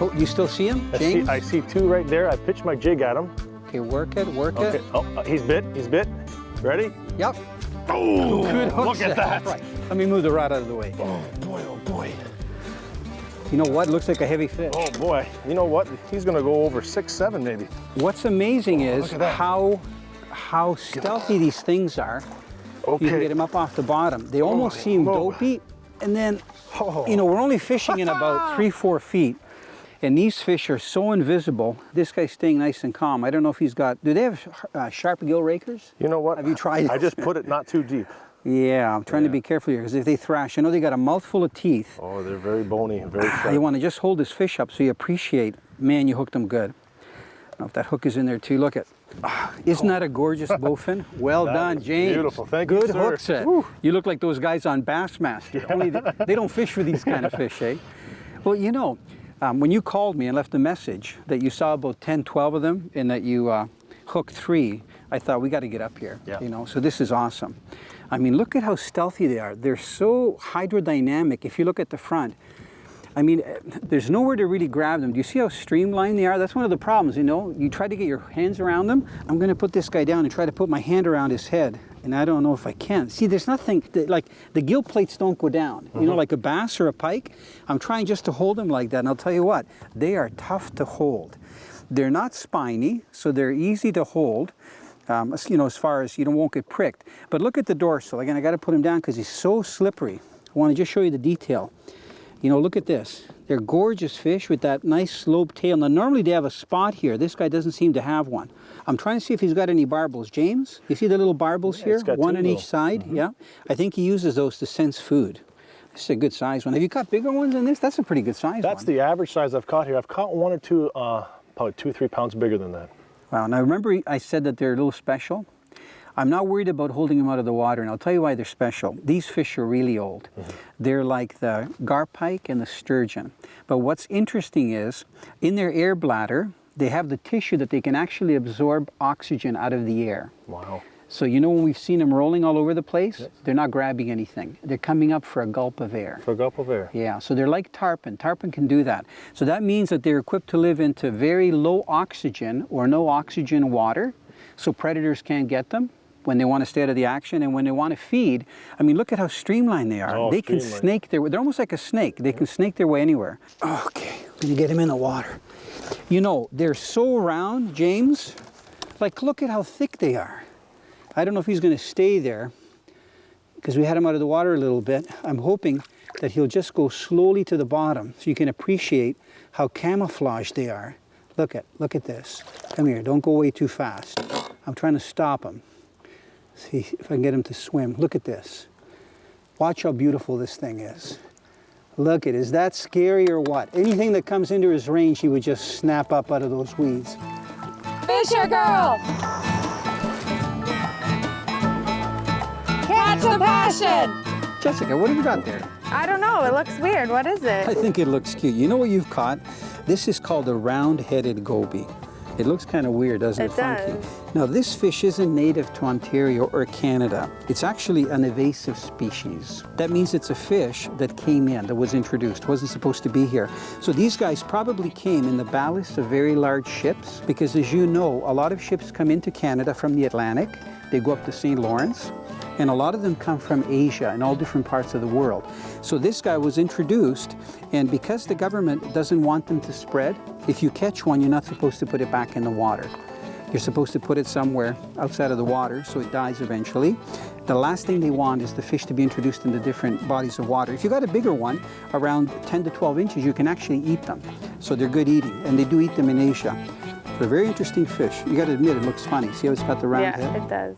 Oh, you still see him, James? I see two right there. I pitched my jig at him. Okay, work it, work it. Oh, he's bit. Ready? Yep. Oh, good hook look at that. Right. Let me move the rod out of the way. Oh boy. You know what? Looks like a heavy fish. Oh boy. You know what? He's gonna go over 6, 7 maybe. What's amazing is look at that. how stealthy these things are. Okay. You can get them up off the bottom. They almost seem dopey. And then, you know, we're only fishing in about 3-4 feet. And these fish are so invisible. This guy's staying nice and calm. I don't know if he's got, do they have sharp gill rakers? You know what? Have you tried it? I just put it not too deep. Yeah, I'm trying to be careful here because if they thrash, I know they got a mouthful of teeth. Oh, they're very bony, very sharp. You want to just hold this fish up so you appreciate, man, you hooked them good. I don't know if that hook is in there too. Look at, isn't that a gorgeous bowfin? Well done, James. Beautiful, thank you, Good sir. hook set. Woo. You look like those guys on Bassmaster. Only they don't fish for these kind of fish, eh? Well, you know, when you called me and left a message that you saw about 10, 12 of them and that you hooked 3, I thought we got to get up here. Yeah. You know, so this is awesome. I mean, look at how stealthy they are. They're so hydrodynamic. If you look at the front, I mean, there's nowhere to really grab them. Do you see how streamlined they are? That's one of the problems, you know. You try to get your hands around them. I'm going to put this guy down and try to put my hand around his head. And I don't know if I can. See, there's nothing, like the gill plates don't go down. You know, like a bass or a pike. I'm trying just to hold them like that. And I'll tell you what, they are tough to hold. They're not spiny, so they're easy to hold. You know, as far as you won't get pricked. But look at the dorsal. Again, I got to put him down because he's so slippery. I want to just show you the detail. You know, look at this. They're gorgeous fish with that nice sloped tail. Now, normally they have a spot here. This guy doesn't seem to have one. I'm trying to see if he's got any barbels. James, you see the little barbels here? One on each side, yeah? I think he uses those to sense food. This is a good size one. Have you caught bigger ones than this? That's a pretty good size one. That's the average size I've caught here. I've caught 1 or 2, probably 2, 3 pounds bigger than that. Wow, now remember I said that they're a little special? I'm not worried about holding them out of the water, and I'll tell you why they're special. These fish are really old. They're like the garpike and the sturgeon. But what's interesting is, in their air bladder, they have the tissue that they can actually absorb oxygen out of the air. Wow. So you know when we've seen them rolling all over the place, they're not grabbing anything. They're coming up for a gulp of air. For a gulp of air. Yeah, so they're like tarpon. Tarpon can do that. So that means that they're equipped to live into very low oxygen or no oxygen water, so predators can't get them when they want to stay out of the action, and when they want to feed. I mean, look at how streamlined they are. Oh, they can snake their way. They're almost like a snake. They can snake their way anywhere. Okay, I'm gonna get him in the water. You know, they're so round, James. Like, look at how thick they are. I don't know if he's going to stay there because we had him out of the water a little bit. I'm hoping that he'll just go slowly to the bottom so you can appreciate how camouflaged they are. Look at this. Come here, don't go away too fast. I'm trying to stop him. See if I can get him to swim. Look at this. Watch how beautiful this thing is. Look at it. Is that scary or what? Anything that comes into his range, he would just snap up out of those weeds. Fisher girl! Catch the passion! Jessica, what have you got there? I don't know. It looks weird. What is it? I think it looks cute. You know what you've caught? This is called a round-headed goby. It looks kind of weird, doesn't it? Funky. Does. Now, this fish isn't native to Ontario or Canada. It's actually an invasive species. That means it's a fish that came in, that was introduced, wasn't supposed to be here. So these guys probably came in the ballast of very large ships, because as you know, a lot of ships come into Canada from the Atlantic. They go up to St. Lawrence, and a lot of them come from Asia and all different parts of the world. So this guy was introduced, and because the government doesn't want them to spread, if you catch one, you're not supposed to put it back in the water. You're supposed to put it somewhere outside of the water so it dies eventually. The last thing they want is the fish to be introduced into different bodies of water. If you got a bigger one, around 10 to 12 inches, you can actually eat them. So they're good eating, and they do eat them in Asia. They're a very interesting fish. You got to admit, it looks funny. See how it's got the round head? Yeah, it does.